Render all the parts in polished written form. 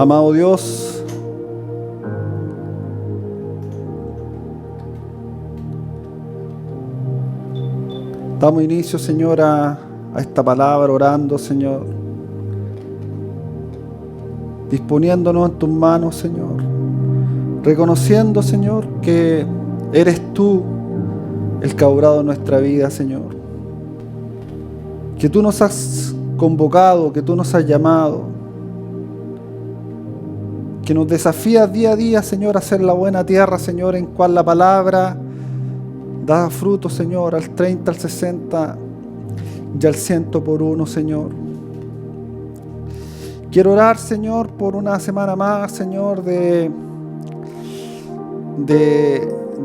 Amado Dios, damos inicio, Señor, a esta palabra, orando, Señor, disponiéndonos en tus manos, Señor, reconociendo, Señor, que eres tú el que ha obrado en nuestra vida, Señor, que tú nos has convocado, que tú nos has llamado, que nos desafías día a día, Señor, a hacer la buena tierra, Señor, en cual la palabra da fruto, Señor, al 30, al 60 y al 100 por uno, Señor. Quiero orar, Señor, por una semana más, Señor, de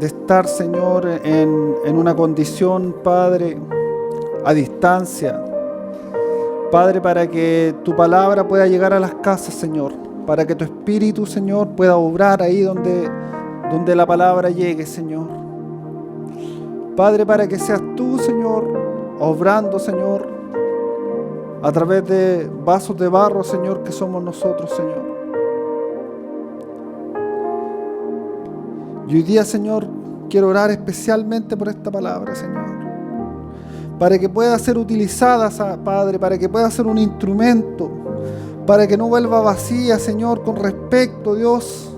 estar, Señor, en una condición, Padre, a distancia. Padre, para que tu palabra pueda llegar a las casas, Señor, para que tu Espíritu, Señor, pueda obrar ahí donde la palabra llegue, Señor. Padre, para que seas tú, Señor, obrando, Señor, a través de vasos de barro, Señor, que somos nosotros, Señor. Y hoy día, Señor, quiero orar especialmente por esta palabra, Señor, para que pueda ser utilizada, Padre, para que pueda ser un instrumento, para que no vuelva vacía, Señor, con respecto, Dios,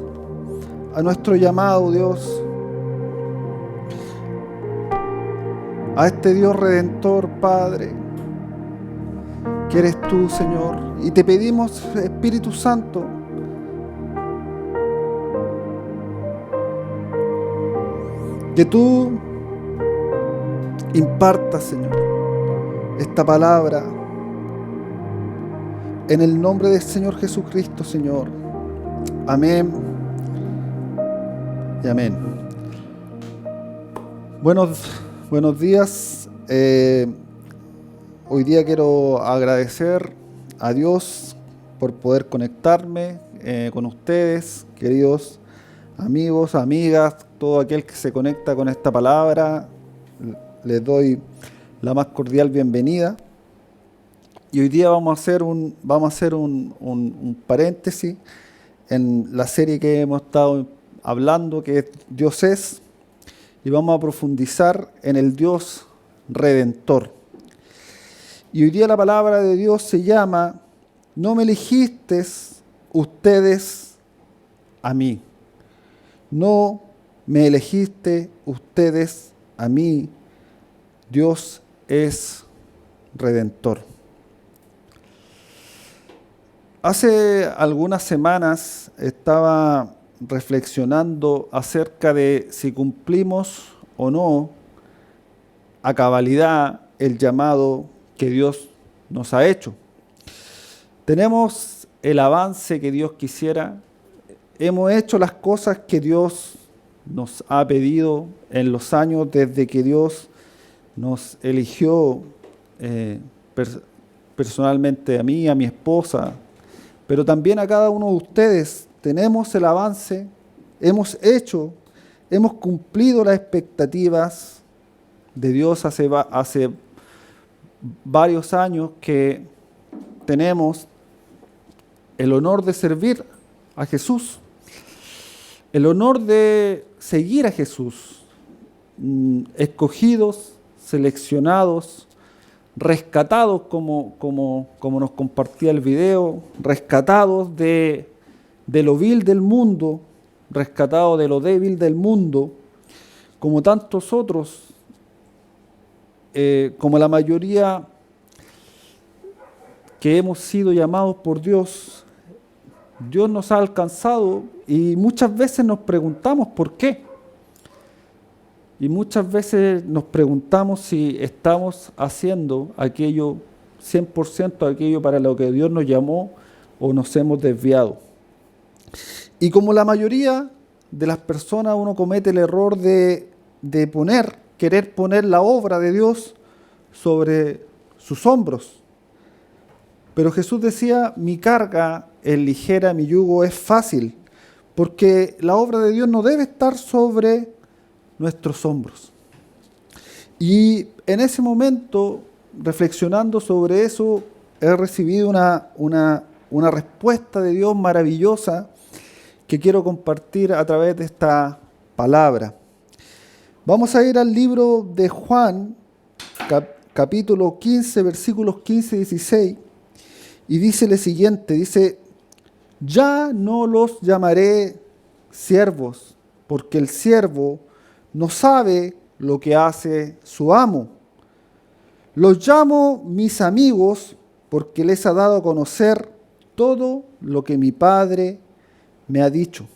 a nuestro llamado, Dios, a este Dios Redentor, Padre, que eres tú, Señor. Y te pedimos, Espíritu Santo, que tú impartas, Señor, esta palabra en el nombre del Señor Jesucristo, Señor. Amén y amén. Buenos días. Hoy día quiero agradecer a Dios por poder conectarme con ustedes, queridos amigos, amigas, todo aquel que se conecta con esta palabra. Les doy la más cordial bienvenida. Y hoy día vamos a hacer un paréntesis en la serie que hemos estado hablando, que es Dios es, y vamos a profundizar en el Dios Redentor. Y hoy día la palabra de Dios se llama: no me elegisteis ustedes a mí. No me elegiste ustedes a mí. Dios es Redentor. Hace algunas semanas estaba reflexionando acerca de si cumplimos o no a cabalidad el llamado que Dios nos ha hecho. Tenemos el avance que Dios quisiera, hemos hecho las cosas que Dios nos ha pedido en los años desde que Dios nos eligió personalmente a mí, a mi esposa, pero también a cada uno de ustedes. Tenemos el avance, hemos cumplido las expectativas de Dios hace varios años que tenemos el honor de servir a Jesús, el honor de seguir a Jesús, escogidos, seleccionados, rescatados, como nos compartía el video, rescatados de lo vil del mundo, rescatados de lo débil del mundo, como tantos otros, como la mayoría que hemos sido llamados por Dios. Dios nos ha alcanzado y muchas veces nos preguntamos por qué. Y muchas veces nos preguntamos si estamos haciendo aquello, 100% aquello para lo que Dios nos llamó, o nos hemos desviado. Y como la mayoría de las personas, uno comete el error de querer poner la obra de Dios sobre sus hombros. Pero Jesús decía: mi carga es ligera, mi yugo es fácil, porque la obra de Dios no debe estar sobre nuestros hombros. Y en ese momento, reflexionando sobre eso, he recibido una una respuesta de Dios maravillosa que quiero compartir a través de esta palabra. Vamos a ir al libro de Juan, capítulo 15, versículos 15 y 16, y dice lo siguiente, dice: ya no los llamaré siervos, porque el siervo no sabe lo que hace su amo. Los llamo mis amigos, porque les ha dado a conocer todo lo que mi Padre me ha dicho.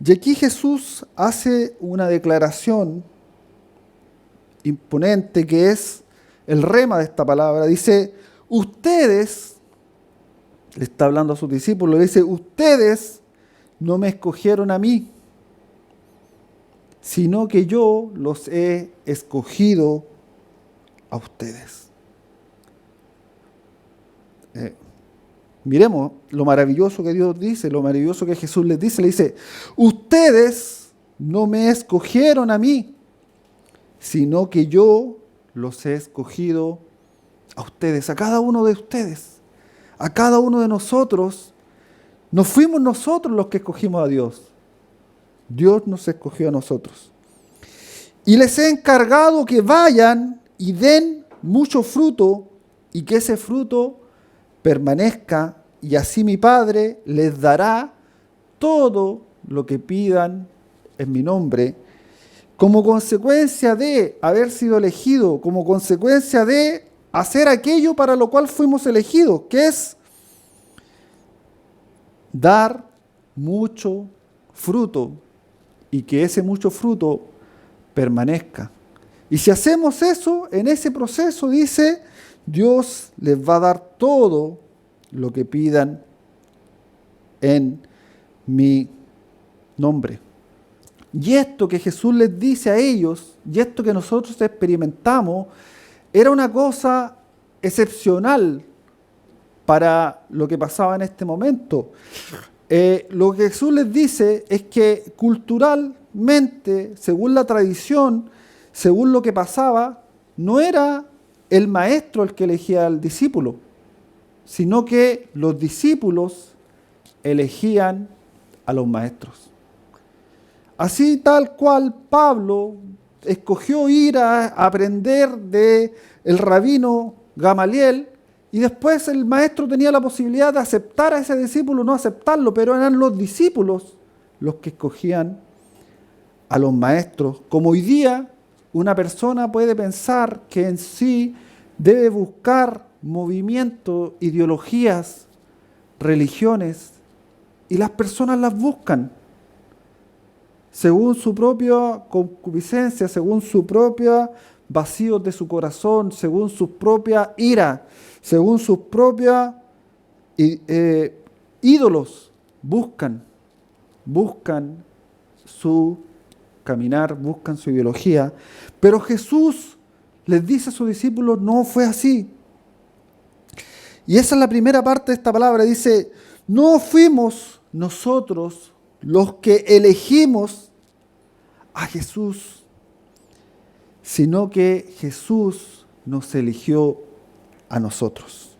Y aquí Jesús hace una declaración imponente que es el rema de esta palabra. Dice, ustedes, le está hablando a sus discípulos, le dice, ustedes no me escogieron a mí, sino que yo los he escogido a ustedes. Miremos lo maravilloso que Dios dice, lo maravilloso que Jesús les dice. Le dice, ustedes no me escogieron a mí, sino que yo los he escogido a ustedes, a cada uno de ustedes, a cada uno de nosotros. No fuimos nosotros los que escogimos a Dios. Dios nos escogió a nosotros. Y les he encargado que vayan y den mucho fruto y que ese fruto permanezca, y así mi Padre les dará todo lo que pidan en mi nombre, como consecuencia de haber sido elegido, como consecuencia de hacer aquello para lo cual fuimos elegidos, que es dar mucho fruto y que ese mucho fruto permanezca. Y si hacemos eso, en ese proceso, dice, Dios les va a dar todo lo que pidan en mi nombre. Y esto que Jesús les dice a ellos, y esto que nosotros experimentamos, era una cosa excepcional para lo que pasaba en este momento. Lo que Jesús les dice es que culturalmente, según la tradición, según lo que pasaba, no era el maestro el que elegía al discípulo, sino que los discípulos elegían a los maestros. Así tal cual Pablo escogió ir a aprender del rabino Gamaliel, y después el maestro tenía la posibilidad de aceptar a ese discípulo o no aceptarlo, pero eran los discípulos los que escogían a los maestros. Como hoy día una persona puede pensar que en sí debe buscar movimientos, ideologías, religiones, y las personas las buscan según su propia concupiscencia, según su propia vacíos de su corazón, según su propia ira, según sus propios ídolos. Buscan su caminar, buscan su ideología. Pero Jesús les dice a sus discípulos, no fue así. Y esa es la primera parte de esta palabra. Dice, no fuimos nosotros los que elegimos a Jesús, sino que Jesús nos eligió a nosotros.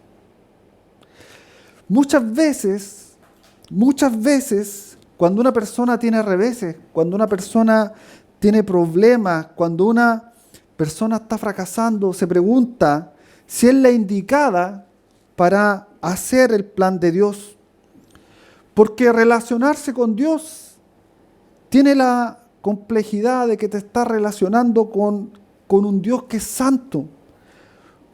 Muchas veces, cuando una persona tiene reveses, cuando una persona tiene problemas, cuando una persona está fracasando, se pregunta si es la indicada para hacer el plan de Dios. Porque relacionarse con Dios tiene la complejidad de que te estás relacionando con un Dios que es santo,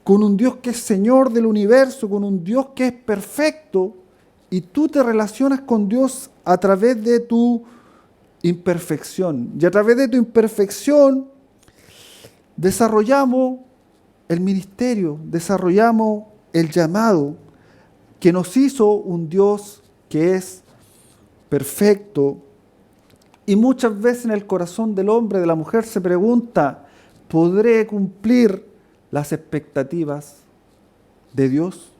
con un Dios que es Señor del universo, con un Dios que es perfecto, y tú te relacionas con Dios a través de tu imperfección. Y a través de tu imperfección desarrollamos el ministerio, desarrollamos el llamado que nos hizo un Dios que es perfecto. Y muchas veces en el corazón del hombre, de la mujer, se pregunta, ¿podré cumplir las expectativas de Dios?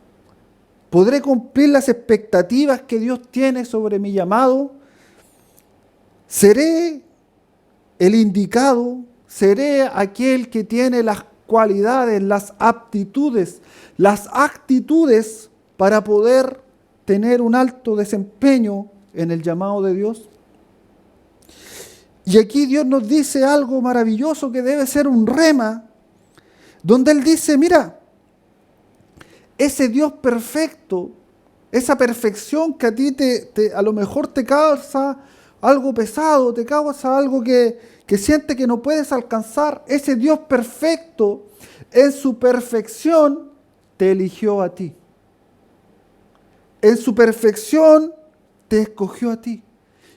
¿Podré cumplir las expectativas que Dios tiene sobre mi llamado? ¿Seré el indicado? ¿Seré aquel que tiene las cualidades, las aptitudes, las actitudes para poder tener un alto desempeño en el llamado de Dios. Y aquí Dios nos dice algo maravilloso que debe ser un rema, donde Él dice, mira, ese Dios perfecto, esa perfección que a ti a lo mejor te causa algo pesado, te causa algo que sientes que no puedes alcanzar, ese Dios perfecto, en su perfección, te eligió a ti. En su perfección, te escogió a ti.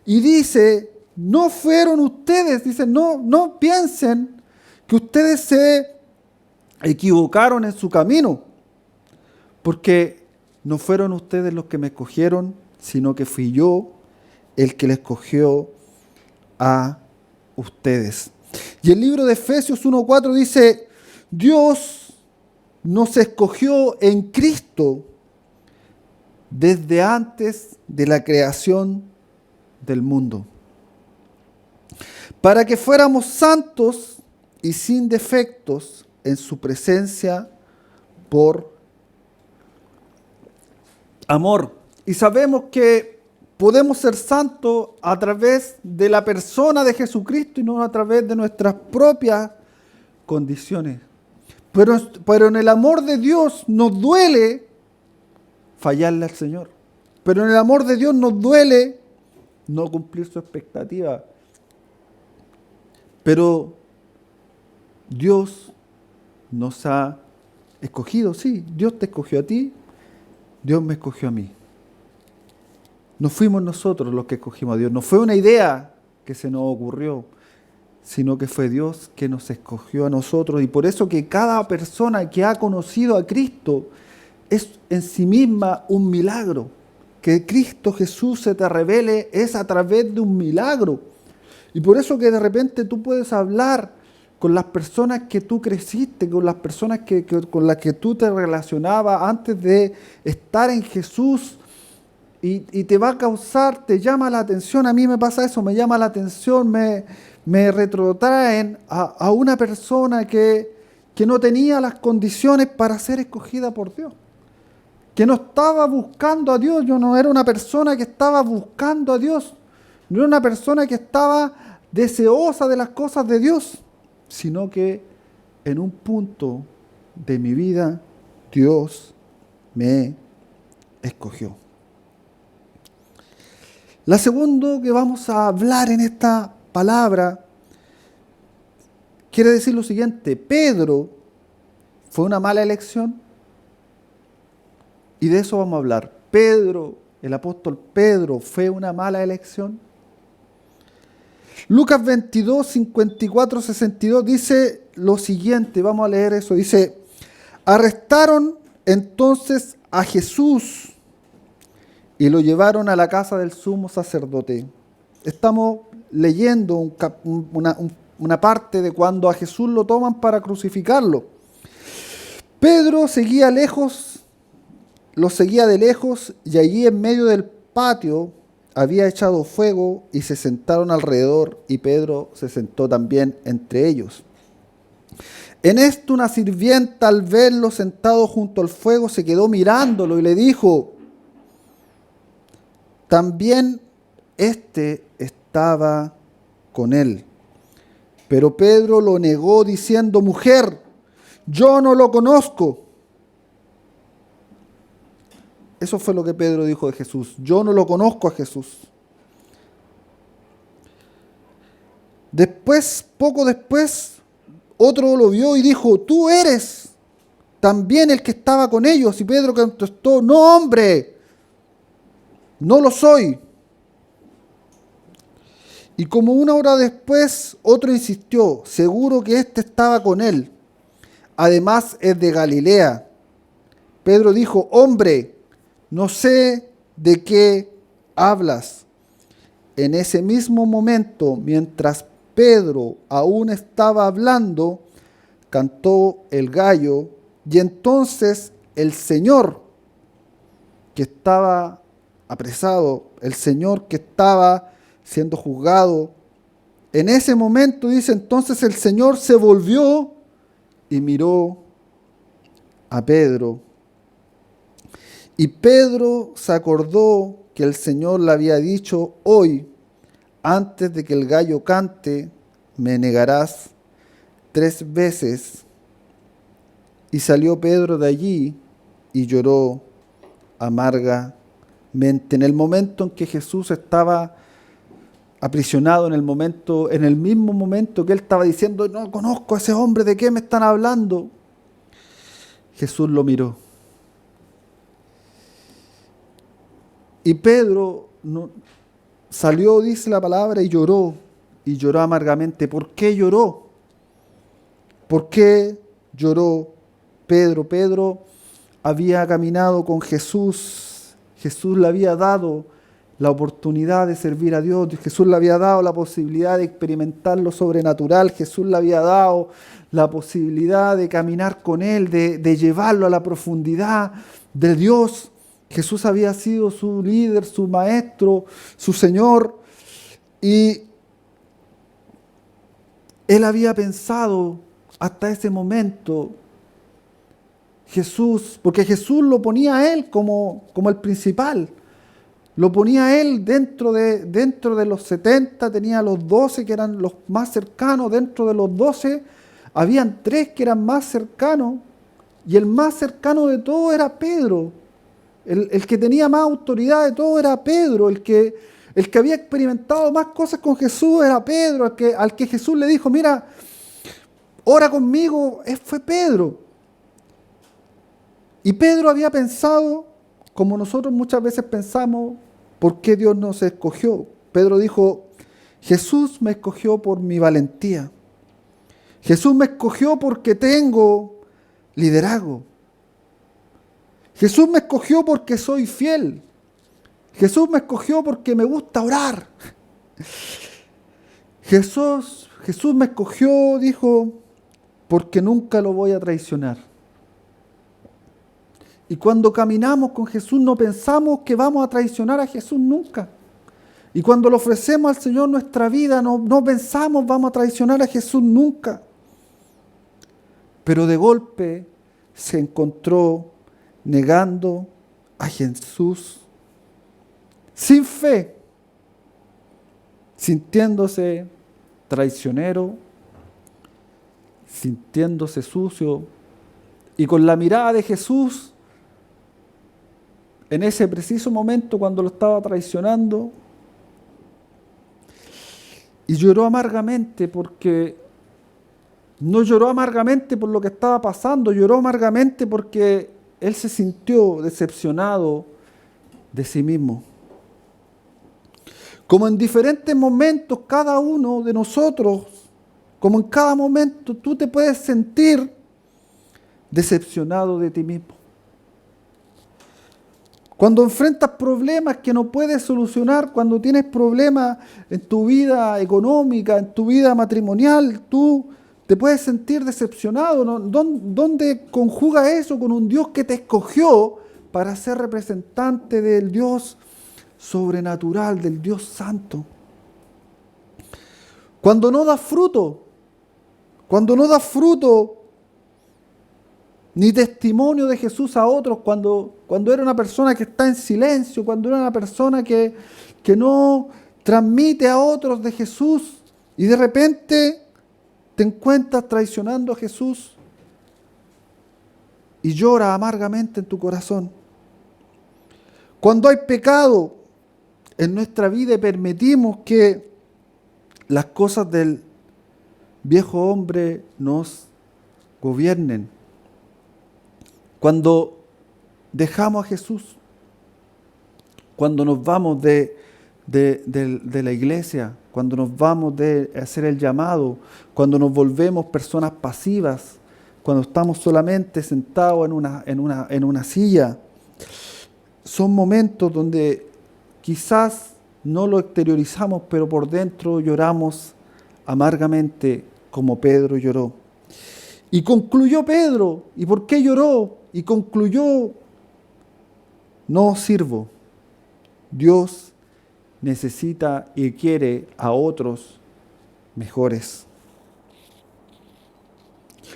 Y dice, no fueron ustedes, dice, no piensen que ustedes se equivocaron en su camino, porque no fueron ustedes los que me escogieron, sino que fui yo el que les escogió a ustedes. Y el libro de Efesios 1:4 dice, Dios nos escogió en Cristo desde antes de la creación del mundo, para que fuéramos santos y sin defectos en su presencia por amor. Y sabemos que podemos ser santos a través de la persona de Jesucristo y no a través de nuestras propias condiciones. Pero en el amor de Dios nos duele fallarle al Señor. Pero en el amor de Dios nos duele no cumplir su expectativa. Pero Dios nos ha escogido, sí, Dios te escogió a ti, Dios me escogió a mí. No fuimos nosotros los que escogimos a Dios, no fue una idea que se nos ocurrió, sino que fue Dios que nos escogió a nosotros. Y por eso que cada persona que ha conocido a Cristo es en sí misma un milagro. Que Cristo Jesús se te revele es a través de un milagro. Y por eso que de repente tú puedes hablar con las personas que tú creciste, con las personas con las que tú te relacionabas antes de estar en Jesús, y te va a causar, te llama la atención. A mí me pasa eso, me llama la atención, me retrotraen a una persona que no tenía las condiciones para ser escogida por Dios, que no estaba buscando a Dios. Yo no era una persona que estaba buscando a Dios, no era una persona que estaba deseosa de las cosas de Dios, sino que en un punto de mi vida Dios me escogió. La segunda que vamos a hablar en esta palabra quiere decir lo siguiente: Pedro fue una mala elección, y de eso vamos a hablar. Pedro, el apóstol Pedro, fue una mala elección. Lucas 22, 54, 62 dice lo siguiente, vamos a leer eso. Dice, arrestaron entonces a Jesús y lo llevaron a la casa del sumo sacerdote. Estamos leyendo una parte de cuando a Jesús lo toman para crucificarlo. Pedro seguía lejos, lo seguía de lejos, y allí en medio del patio había echado fuego y se sentaron alrededor, y Pedro se sentó también entre ellos. En esto una sirvienta, al verlo sentado junto al fuego, se quedó mirándolo y le dijo, también éste estaba con él. Pero Pedro lo negó diciendo, mujer, yo no lo conozco. Eso fue lo que Pedro dijo de Jesús. Yo no lo conozco a Jesús. Después, poco después, otro lo vio y dijo, tú eres también el que estaba con ellos. Y Pedro contestó, no, hombre, no lo soy. Y como una hora después, otro insistió, seguro que éste estaba con él. Además es de Galilea. Pedro dijo, hombre, no sé de qué hablas. En ese mismo momento, mientras Pedro aún estaba hablando, cantó el gallo, y entonces el Señor que estaba apresado, el Señor que estaba siendo juzgado, en ese momento, dice, entonces el Señor se volvió y miró a Pedro. Y Pedro se acordó que el Señor le había dicho: hoy, antes de que el gallo cante, me negarás 3 veces. Y salió Pedro de allí y lloró amargamente. En el momento en que Jesús estaba aprisionado, en el mismo momento que él estaba diciendo: no conozco a ese hombre, ¿de qué me están hablando?, Jesús lo miró. Y Pedro salió, dice la palabra, y lloró amargamente. ¿Por qué lloró? ¿Por qué lloró Pedro? Pedro había caminado con Jesús. Jesús le había dado la oportunidad de servir a Dios. Jesús le había dado la posibilidad de experimentar lo sobrenatural. Jesús le había dado la posibilidad de caminar con Él, de llevarlo a la profundidad de Dios. Jesús había sido su líder, su maestro, su Señor. Y él había pensado hasta ese momento, Jesús, porque Jesús lo ponía a él como el principal. Lo ponía a él dentro de los 70, tenía los 12 que eran los más cercanos. Dentro de los 12 habían 3 que eran más cercanos, y el más cercano de todos era Pedro. El que tenía más autoridad de todo era Pedro. El que había experimentado más cosas con Jesús era Pedro. Al que Jesús le dijo: mira, ora conmigo, fue Pedro. Y Pedro había pensado, como nosotros muchas veces pensamos, ¿por qué Dios nos escogió? Pedro dijo: Jesús me escogió por mi valentía. Jesús me escogió porque tengo liderazgo. Jesús me escogió porque soy fiel. Jesús me escogió porque me gusta orar. Jesús me escogió, dijo, porque nunca lo voy a traicionar. Y cuando caminamos con Jesús no pensamos que vamos a traicionar a Jesús nunca. Y cuando le ofrecemos al Señor nuestra vida no pensamos vamos a traicionar a Jesús nunca. Pero de golpe se encontró negando a Jesús sin fe, sintiéndose traicionero, sintiéndose sucio, y con la mirada de Jesús en ese preciso momento cuando lo estaba traicionando, y lloró amargamente, porque no lloró amargamente por lo que estaba pasando, lloró amargamente porque él se sintió decepcionado de sí mismo. Como en diferentes momentos, cada uno de nosotros, como en cada momento, tú te puedes sentir decepcionado de ti mismo. Cuando enfrentas problemas que no puedes solucionar, cuando tienes problemas en tu vida económica, en tu vida matrimonial, tú te puedes sentir decepcionado, ¿no? ¿Dónde conjuga eso con un Dios que te escogió para ser representante del Dios sobrenatural, del Dios santo? Cuando no das fruto ni testimonio de Jesús a otros, cuando eres una persona que está en silencio, cuando eres una persona que no transmite a otros de Jesús, y de repente te encuentras traicionando a Jesús y lloras amargamente en tu corazón. Cuando hay pecado en nuestra vida y permitimos que las cosas del viejo hombre nos gobiernen. Cuando dejamos a Jesús, cuando nos vamos de la iglesia, cuando nos vamos de hacer el llamado, cuando nos volvemos personas pasivas, cuando estamos solamente sentados en una silla, son momentos donde quizás no lo exteriorizamos, pero por dentro lloramos amargamente como Pedro lloró. Y concluyó Pedro. ¿Y por qué lloró? Y concluyó: no sirvo. Dios necesita y quiere a otros mejores.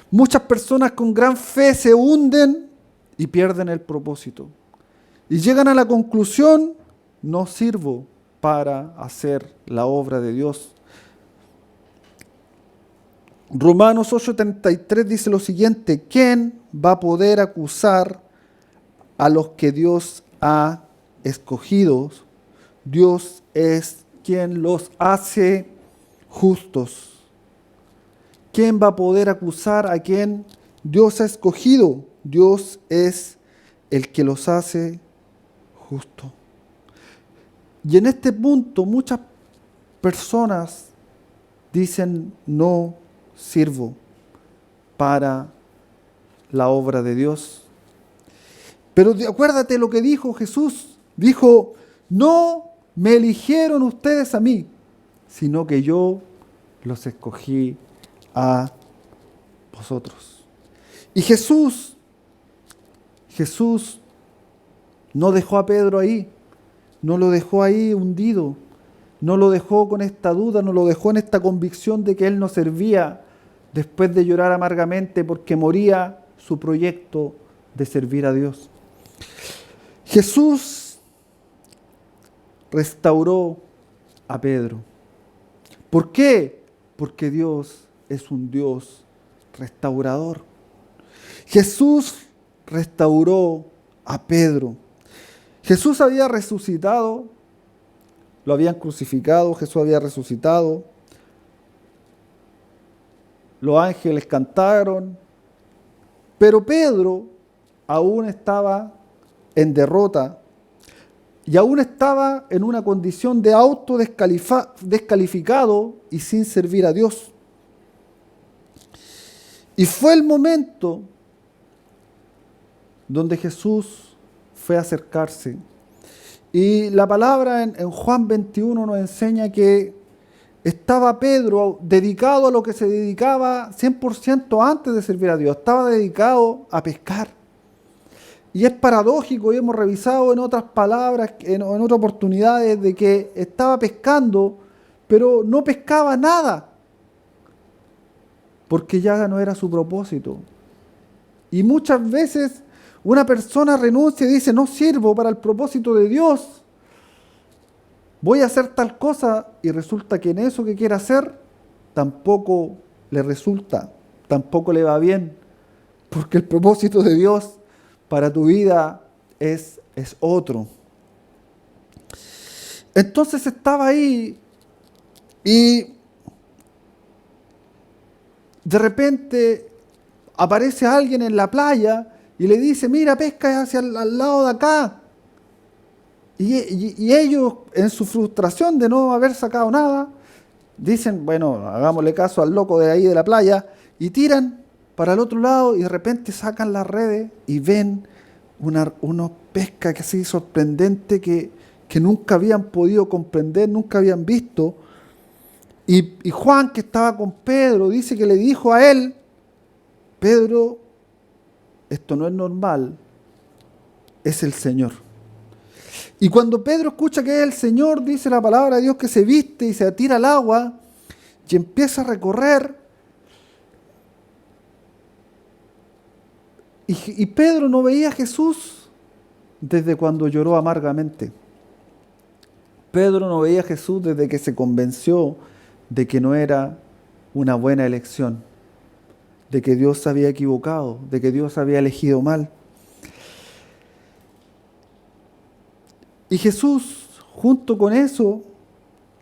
Muchas personas con gran fe se hunden y pierden el propósito. Y llegan a la conclusión, no sirvo para hacer la obra de Dios. Romanos 8:33 dice lo siguiente: ¿quién va a poder acusar a los que Dios ha escogido? Dios es quien los hace justos. ¿Quién va a poder acusar a quien Dios ha escogido? Dios es el que los hace justos. Y en este punto muchas personas dicen, no sirvo para la obra de Dios. Pero acuérdate lo que dijo Jesús. Dijo, no me eligieron ustedes a mí, sino que yo los escogí a vosotros. Y Jesús no dejó a Pedro ahí, no lo dejó ahí hundido, no lo dejó con esta duda, no lo dejó en esta convicción de que él no servía después de llorar amargamente porque moría su proyecto de servir a Dios. Jesús restauró a Pedro. ¿Por qué? Porque Dios es un Dios restaurador. Jesús restauró a Pedro. Jesús había resucitado, lo habían crucificado, Jesús había resucitado. Los ángeles cantaron, pero Pedro aún estaba en derrota y aún estaba en una condición de descalificado y sin servir a Dios. Y fue el momento donde Jesús fue a acercarse. Y la palabra en Juan 21 nos enseña que estaba Pedro dedicado a lo que se dedicaba 100% antes de servir a Dios. Estaba dedicado a pescar. Y es paradójico, y hemos revisado en otras palabras, en otras oportunidades, de que estaba pescando, pero no pescaba nada, porque ya no era su propósito. Y muchas veces una persona renuncia y dice, no sirvo para el propósito de Dios, voy a hacer tal cosa, y resulta que en eso que quiere hacer tampoco le resulta, tampoco le va bien, porque el propósito de Dios para tu vida es otro. Entonces estaba ahí y de repente aparece alguien en la playa y le dice, mira, pesca hacia al lado de acá. Y ellos, en su frustración de no haber sacado nada, dicen, bueno, hagámosle caso al loco de ahí de la playa, y tiran para el otro lado y de repente sacan las redes y ven una pesca que así sorprendente que nunca habían podido comprender, nunca habían visto. Y Juan, que estaba con Pedro, dice que le dijo a él, Pedro, esto no es normal, es el Señor. Y cuando Pedro escucha que es el Señor, dice la palabra de Dios que se viste y se tira al agua y empieza a recorrer. Y Pedro no veía a Jesús desde cuando lloró amargamente. Pedro no veía a Jesús desde que se convenció de que no era una buena elección, de que Dios se había equivocado, de que Dios había elegido mal. Y Jesús, junto con eso,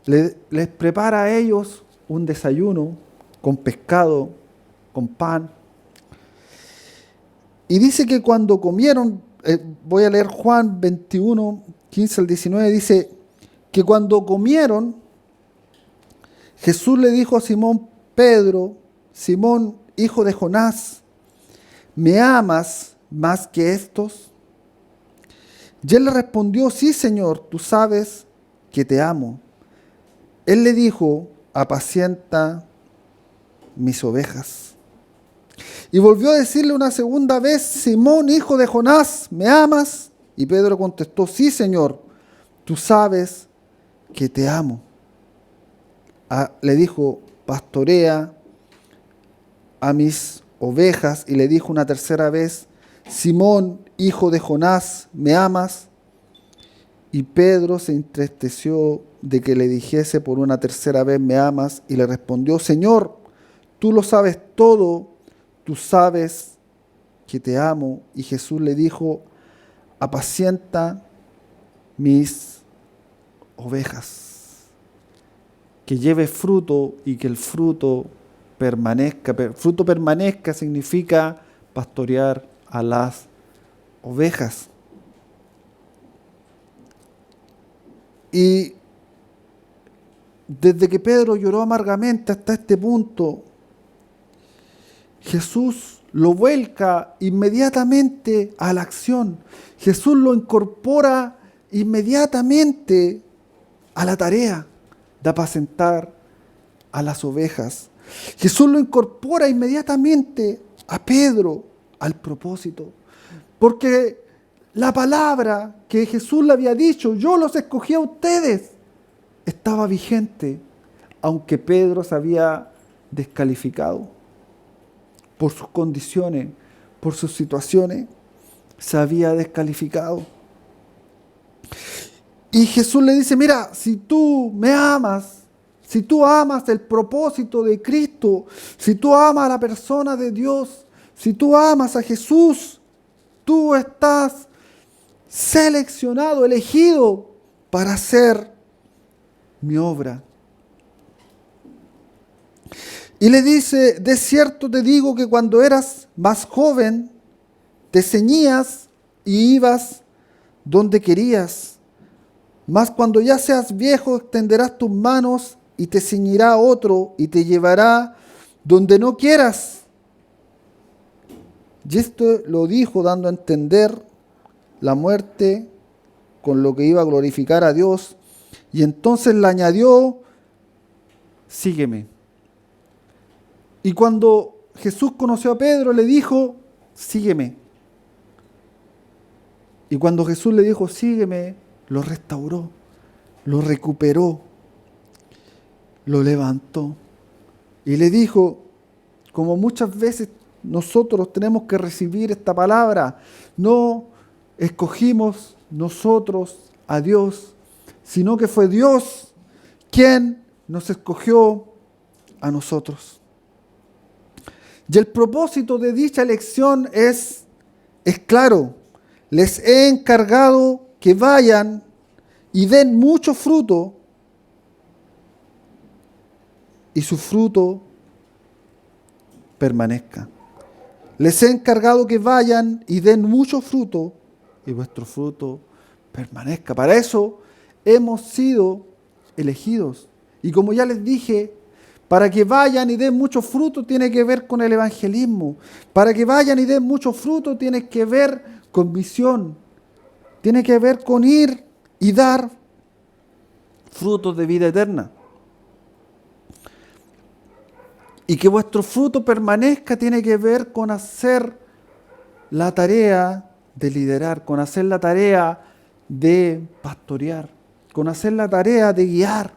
les prepara a ellos un desayuno con pescado, con pan. Y dice que cuando comieron, voy a leer Juan 21, 15 al 19, dice que cuando comieron, Jesús le dijo a Simón Pedro, Simón, hijo de Jonás, ¿me amas más que estos? Y él le respondió, sí, Señor, tú sabes que te amo. Él le dijo, apacienta mis ovejas. Y volvió a decirle una segunda vez, Simón, hijo de Jonás, ¿me amas? Y Pedro contestó, sí, Señor, tú sabes que te amo. Le dijo, pastorea a mis ovejas. Y le dijo una tercera vez, Simón, hijo de Jonás, ¿me amas? Y Pedro se entristeció de que le dijese por una tercera vez, ¿me amas? Y le respondió, Señor, tú lo sabes todo, tú sabes que te amo. Y Jesús le dijo, apacienta mis ovejas, que lleve fruto y que el fruto permanezca. Fruto permanezca significa pastorear a las ovejas. Y desde que Pedro lloró amargamente hasta este punto, Jesús lo vuelca inmediatamente a la acción. Jesús lo incorpora inmediatamente a la tarea de apacentar a las ovejas. Jesús lo incorpora inmediatamente a Pedro al propósito. Porque la palabra que Jesús le había dicho, yo los escogí a ustedes, estaba vigente, aunque Pedro se había descalificado por sus condiciones, por sus situaciones, se había descalificado. Y Jesús le dice, mira, si tú me amas, si tú amas el propósito de Cristo, si tú amas a la persona de Dios, si tú amas a Jesús, tú estás seleccionado, elegido para hacer mi obra. Y le dice, de cierto te digo que cuando eras más joven, te ceñías y ibas donde querías. Mas cuando ya seas viejo, extenderás tus manos y te ceñirá otro y te llevará donde no quieras. Y esto lo dijo dando a entender la muerte con lo que iba a glorificar a Dios. Y entonces le añadió, sígueme. Y cuando Jesús conoció a Pedro, le dijo, sígueme. Y cuando Jesús le dijo, sígueme, lo restauró, lo recuperó, lo levantó. Y le dijo, como muchas veces nosotros tenemos que recibir esta palabra, no escogimos nosotros a Dios, sino que fue Dios quien nos escogió a nosotros. Y el propósito de dicha elección es claro. Les he encargado que vayan y den mucho fruto, y su fruto permanezca. Les he encargado que vayan y den mucho fruto, y vuestro fruto permanezca. Para eso hemos sido elegidos. Y como ya les dije, para que vayan y den mucho fruto tiene que ver con el evangelismo. Para que vayan y den mucho fruto tiene que ver con misión. Tiene que ver con ir y dar frutos de vida eterna. Y que vuestro fruto permanezca tiene que ver con hacer la tarea de liderar, con hacer la tarea de pastorear, con hacer la tarea de guiar,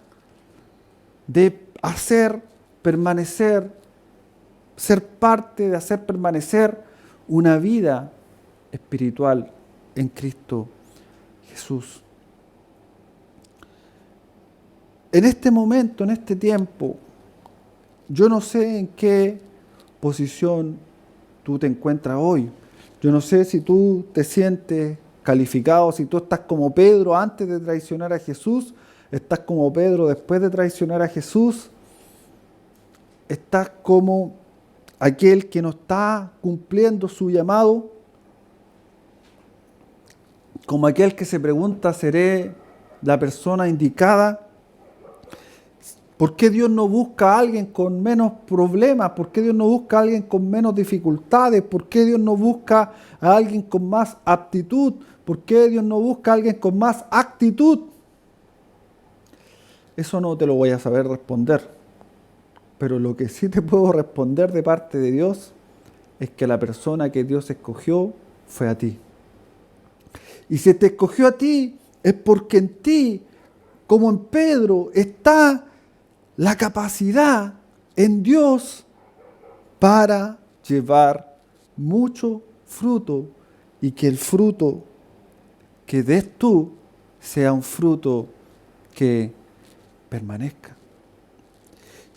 de hacer permanecer, ser parte de hacer permanecer una vida espiritual en Cristo Jesús. En este momento, en este tiempo, yo no sé en qué posición tú te encuentras hoy. Yo no sé si tú te sientes calificado, si tú estás como Pedro antes de traicionar a Jesús, estás como Pedro después de traicionar a Jesús, estás como aquel que no está cumpliendo su llamado, como aquel que se pregunta, ¿seré la persona indicada? ¿Por qué Dios no busca a alguien con menos problemas? ¿Por qué Dios no busca a alguien con menos dificultades? ¿Por qué Dios no busca a alguien con más aptitud? ¿Por qué Dios no busca a alguien con más actitud? Eso no te lo voy a saber responder. Pero lo que sí te puedo responder de parte de Dios es que la persona que Dios escogió fue a ti. Y si te escogió a ti, es porque en ti, como en Pedro, está la capacidad en Dios para llevar mucho fruto y que el fruto que des tú sea un fruto que permanezca.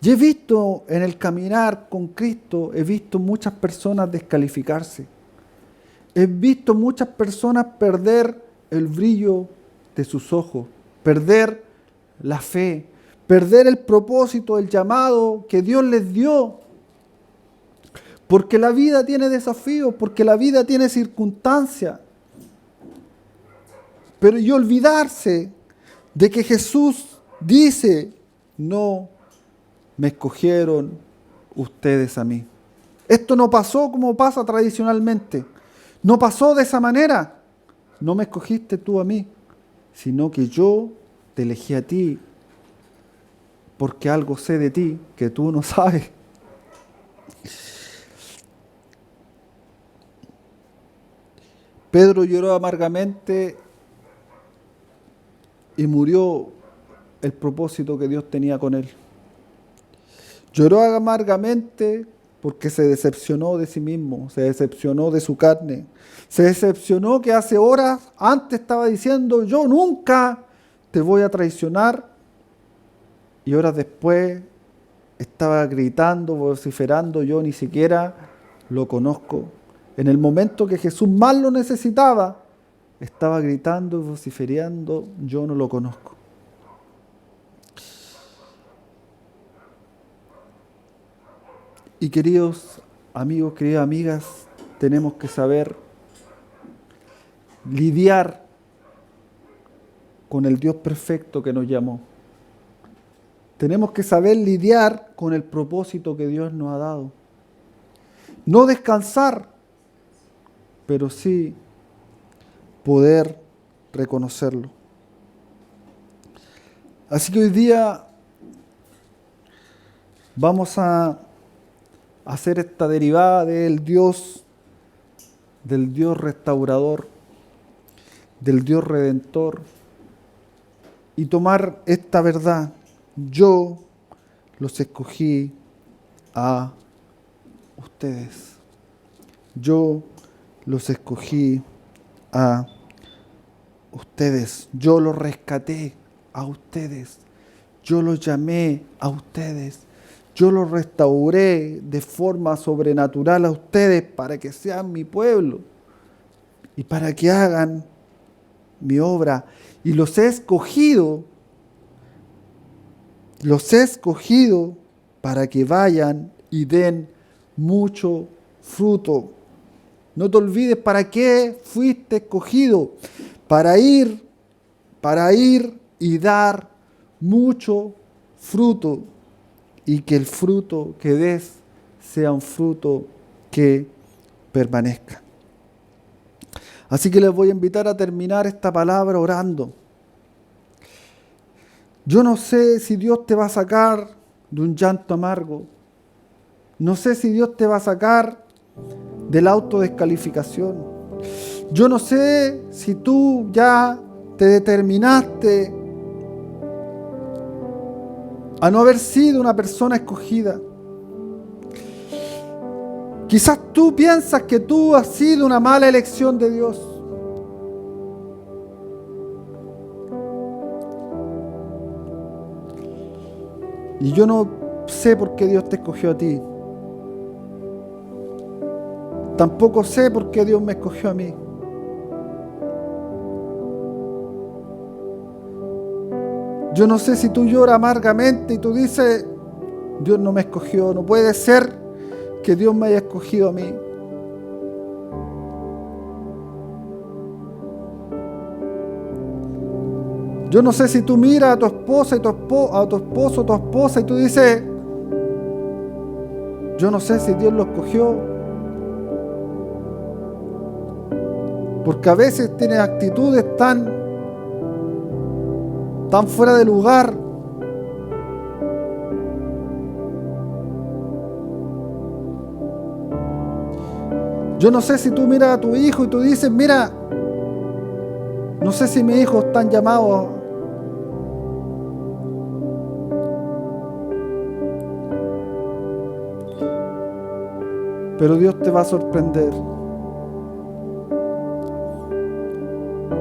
Y he visto en el caminar con Cristo, he visto muchas personas descalificarse. He visto muchas personas perder el brillo de sus ojos, perder la fe, perder el propósito, el llamado que Dios les dio. Porque la vida tiene desafíos, porque la vida tiene circunstancias. Pero y olvidarse de que Jesús dice, no me escogieron ustedes a mí. Esto no pasó como pasa tradicionalmente. No pasó de esa manera. No me escogiste tú a mí, sino que yo te elegí a ti, porque algo sé de ti que tú no sabes. Pedro lloró amargamente y murió el propósito que Dios tenía con él. Lloró amargamente porque se decepcionó de sí mismo, se decepcionó de su carne, se decepcionó que hace horas antes estaba diciendo, yo nunca te voy a traicionar, y horas después estaba gritando, vociferando, yo ni siquiera lo conozco. En el momento que Jesús más lo necesitaba, estaba gritando y vociferando, yo no lo conozco. Y queridos amigos, queridas amigas, tenemos que saber lidiar con el Dios perfecto que nos llamó. Tenemos que saber lidiar con el propósito que Dios nos ha dado. No descansar, pero sí poder reconocerlo. Así que hoy día vamos a hacer esta derivada del Dios restaurador, del Dios redentor, y tomar esta verdad. Yo los escogí a ustedes. Yo los escogí a ustedes. Yo los rescaté a ustedes. Yo los llamé a ustedes. Yo los restauré de forma sobrenatural a ustedes para que sean mi pueblo y para que hagan mi obra. Y los he escogido para que vayan y den mucho fruto. No te olvides para qué fuiste escogido. Para ir y dar mucho fruto. Y que el fruto que des sea un fruto que permanezca. Así que les voy a invitar a terminar esta palabra orando. Yo no sé si Dios te va a sacar de un llanto amargo. No sé si Dios te va a sacar de la autodescalificación. Yo no sé si tú ya te determinaste a no haber sido una persona escogida. Quizás tú piensas que tú has sido una mala elección de Dios. Y yo no sé por qué Dios te escogió a ti. Tampoco sé por qué Dios me escogió a mí. Yo no sé si tú lloras amargamente y tú dices, Dios no me escogió, no puede ser que Dios me haya escogido a mí. Yo no sé si tú miras a tu esposa y a tu esposo, tu esposa, y tú dices, yo no sé si Dios lo escogió. Porque a veces tienes actitudes tan fuera de lugar. Yo no sé si tú miras a tu hijo y tú dices, mira, no sé si mis hijos están llamados. Pero Dios te va a sorprender.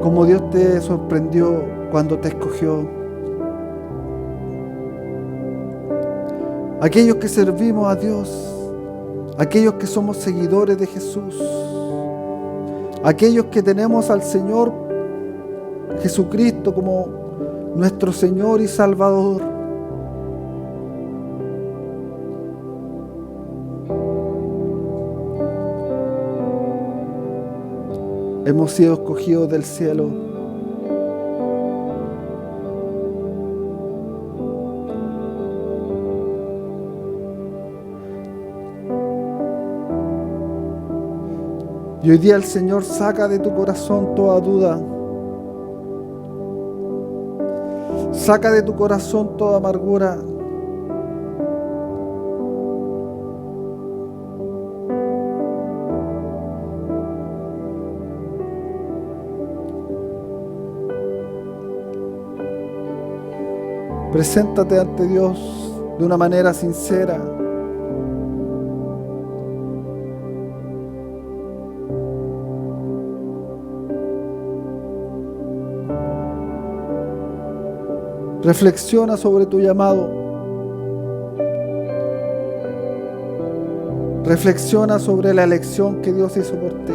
Como Dios te sorprendió cuando te escogió. Aquellos que servimos a Dios, aquellos que somos seguidores de Jesús, aquellos que tenemos al Señor Jesucristo como nuestro Señor y Salvador. Hemos sido escogidos del cielo. Y hoy día el Señor saca de tu corazón toda duda. Saca de tu corazón toda amargura. Preséntate ante Dios de una manera sincera. Reflexiona sobre tu llamado. Reflexiona sobre la elección que Dios hizo por ti.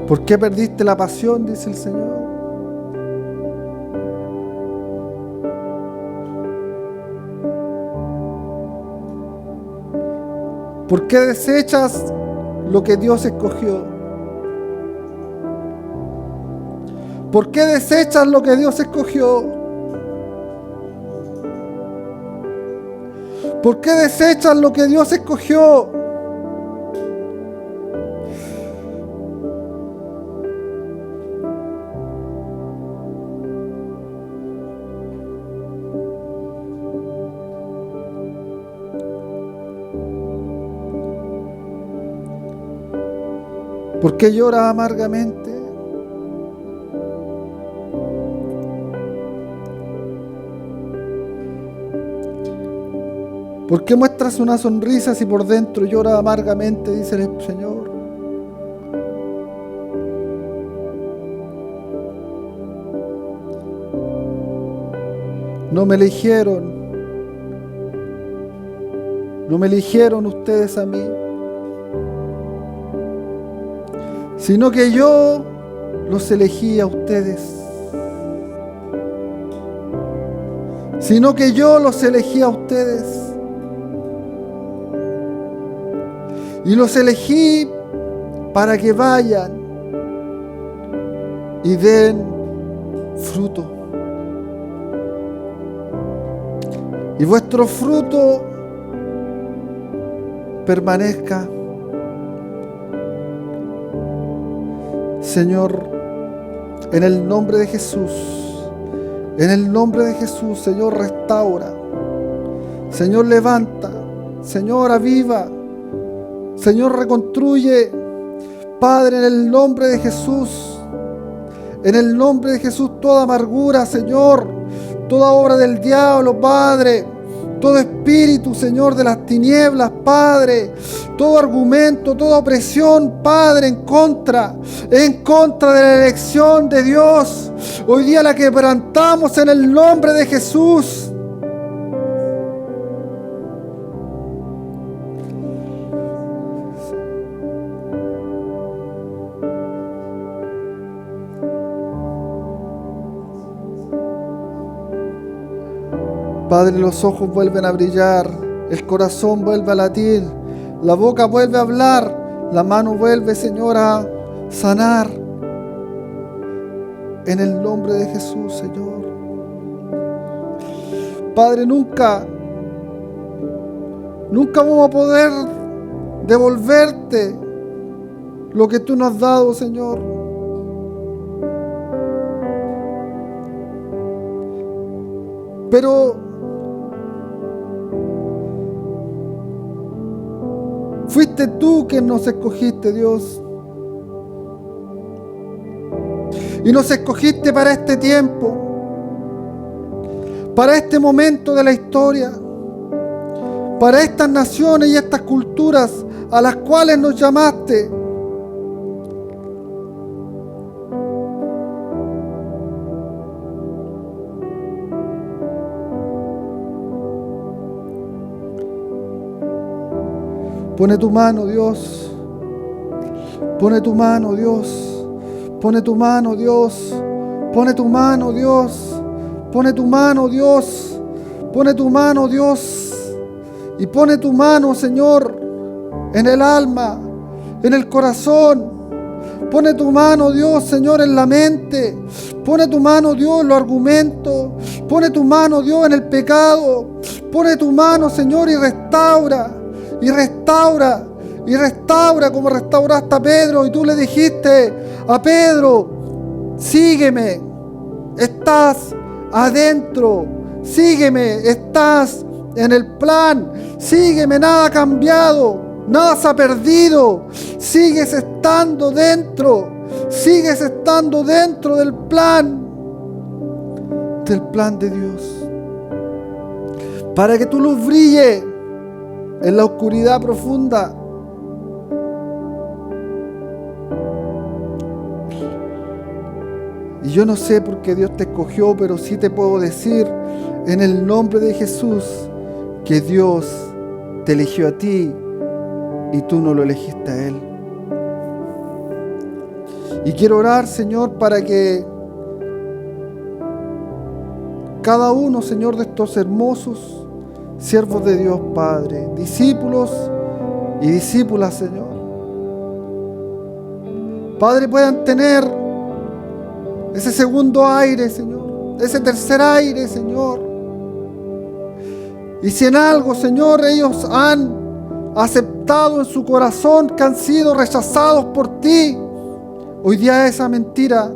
¿Por qué perdiste la pasión?, dice el Señor. ¿Por qué desechas lo que Dios escogió? ¿Por qué desechas lo que Dios escogió? ¿Por qué desechas lo que Dios escogió? ¿Por qué lloras amargamente? ¿Por qué muestras una sonrisa si por dentro lloras amargamente?, dice el Señor. No me eligieron. No me eligieron ustedes a mí, sino que yo los elegí a ustedes. Sino que yo los elegí a ustedes. Y los elegí para que vayan y den fruto. Y vuestro fruto permanezca. Señor, en el nombre de Jesús, en el nombre de Jesús, Señor, restaura. Señor, levanta. Señor, aviva. Señor, reconstruye. Padre, en el nombre de Jesús, en el nombre de Jesús, toda amargura, Señor, toda obra del diablo, Padre, todo espíritu, Señor, de las tinieblas, Padre, todo argumento, toda opresión, Padre, en contra de la elección de Dios, hoy día la quebrantamos en el nombre de Jesús. Padre, los ojos vuelven a brillar, el corazón vuelve a latir, la boca vuelve a hablar, la mano vuelve, Señor, a sanar. En el nombre de Jesús, Señor. Padre, nunca vamos a poder devolverte lo que tú nos has dado, Señor. Pero fuiste tú quien nos escogiste, Dios. Y nos escogiste para este tiempo, para este momento de la historia, para estas naciones y estas culturas a las cuales nos llamaste. Pone tu mano, Dios. Pone tu mano, Dios. Pone tu mano, Dios. Pone tu mano, Dios. Pone tu mano, Dios. Pone tu mano, Dios. Y pone tu mano, Señor, en el alma, en el corazón. Pone tu mano, Dios, Señor, en la mente. Pone tu mano, Dios, en los argumentos. Pone tu mano, Dios, en el pecado. Pone tu mano, Señor, y restaura. Y restaura. Y restaura como restauraste a Pedro. Y tú le dijiste a Pedro: sígueme. Estás adentro. Sígueme. Estás en el plan. Sígueme. Nada ha cambiado. Nada se ha perdido. Sigues estando dentro. Sigues estando dentro del plan. Del plan de Dios. Para que tu luz brille en la oscuridad profunda. Y yo no sé por qué Dios te escogió, pero sí te puedo decir en el nombre de Jesús que Dios te eligió a ti y tú no lo elegiste a Él. Y quiero orar, Señor, para que cada uno, Señor, de estos hermosos siervos de Dios, Padre, discípulos y discípulas, Señor, Padre, puedan tener ese segundo aire, Señor, ese tercer aire, Señor. Y si en algo, Señor, ellos han aceptado en su corazón que han sido rechazados por ti, hoy día esa mentira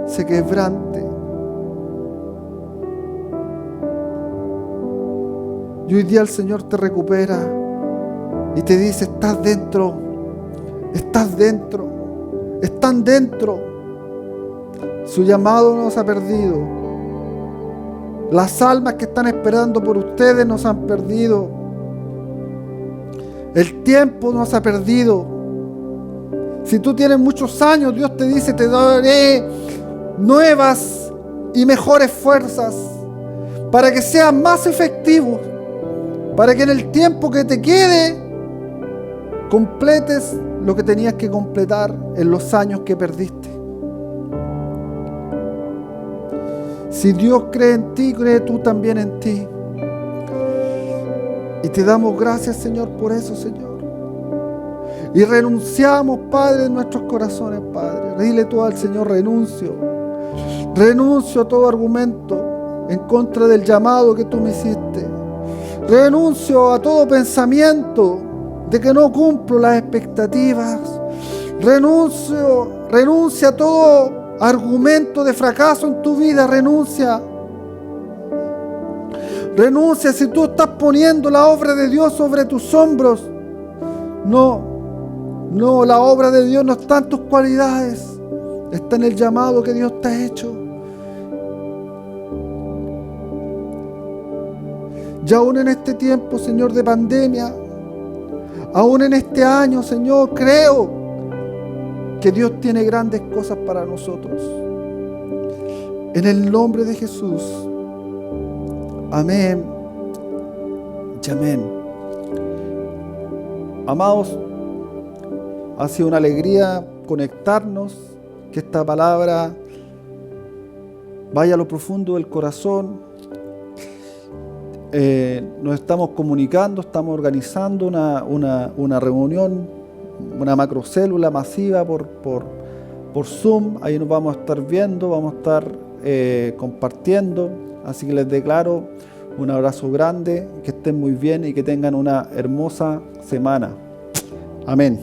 se quebrante. Y hoy día el Señor te recupera y te dice: estás dentro, estás dentro, están dentro. Su llamado no se ha perdido. Las almas que están esperando por ustedes no se han perdido. El tiempo no se ha perdido. Si tú tienes muchos años, Dios te dice: te daré nuevas y mejores fuerzas para que seas más efectivo, para que en el tiempo que te quede completes lo que tenías que completar en los años que perdiste. Si Dios cree en ti, cree tú también en ti. Y te damos gracias, Señor, por eso, Señor. Y renunciamos, Padre, en nuestros corazones, Padre. Dile tú al Señor: renuncio. Renuncio a todo argumento en contra del llamado que tú me hiciste. Renuncio a todo pensamiento de que no cumplo las expectativas. Renuncia a todo argumento de fracaso en tu vida. Renuncia. Renuncia si tú estás poniendo la obra de Dios sobre tus hombros. No, la obra de Dios no está en tus cualidades. Está en el llamado que Dios te ha hecho. Y aún en este tiempo, Señor, de pandemia, aún en este año, Señor, creo que Dios tiene grandes cosas para nosotros. En el nombre de Jesús. Amén y amén. Amados, ha sido una alegría conectarnos, que esta palabra vaya a lo profundo del corazón. Nos estamos comunicando, estamos organizando una reunión, una macrocélula masiva por Zoom. Ahí nos vamos a estar viendo, vamos a estar compartiendo. Así que les declaro un abrazo grande, que estén muy bien y que tengan una hermosa semana. Amén.